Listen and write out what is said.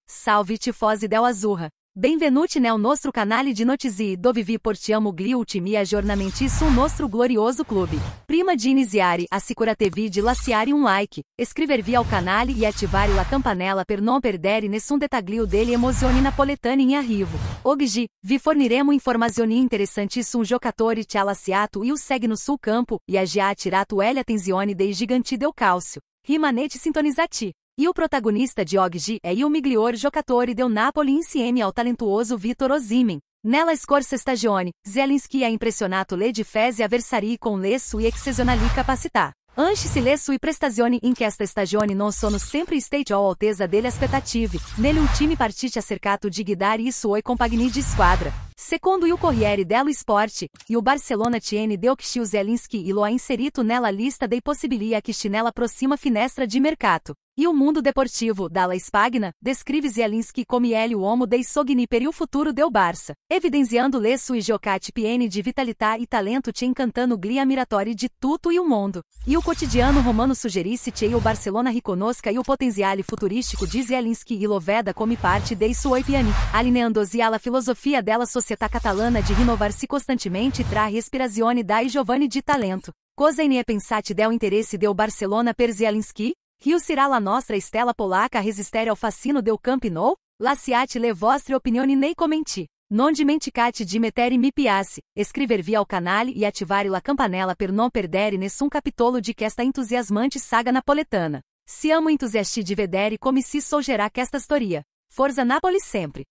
Salve tifosi del Azzurra. Benvenuti nel nostro canale di notizie dove vi portiamo gli ultimi aggiornamenti sul nostro glorioso clube. Prima di iniziare, assicuratevi di lasciare un like, iscrevervi al canale e attivare la campanella per non perdere nessun dettaglio delle emozioni napoletane in arrivo. Oggi, vi forniremo informazioni interessanti su un giocatore che ha lasciato il segno sul campo e ha già attirato l'attenzione dei giganti del calcio. Rimanete sintonizzati. E o protagonista de oggi é o miglior giocatore del Napoli insieme ao talentuoso Victor Osimhen. Nella scorsa stagione, Zielinski ha impressionato le difese avversari con le sue eccezionali capacità. Anche se le sue prestazioni in questa stagione non sono sempre state all'altezza delle aspettative, nelle ultime partite ha cercato di guidare i suoi compagni di squadra. Secondo il Corriere dello Sport, o Barcelona tiene Deoxys Zielinski e lo ha inserito nella lista dei possibili acquisti nella prossima finestra di mercato. E o Mundo Deportivo, dalla Spagna, descreve Zielinski come ele uomo dei sogni per il futuro del Barça, evidenziando le sue giocate piene di vitalità e talento che incantano gli ammiratori di tutto il mondo. E o quotidiano romano suggerisce che o Barcelona riconosca il potenziale futuristico di Zielinski e lo veda come parte dei suoi piani, allineando-se alla filosofia della società catalana di rinnovar-se costantemente tra respirazione dai giovani di talento. Cosa ne pensate del interesse del Barcelona per Zielinski? Rio será la nostra stella polacca a resistere ao fascino del Camp Nou? Lasciate le vostre opinioni nei commenti. Non dimenticate di mettere mi piace, iscrevervi al canale e ativar la campanella per non perdere nessun capitolo di questa entusiasmante saga napoletana. Siamo entusiasti di vedere come si solgerà questa storia. Forza Napoli sempre!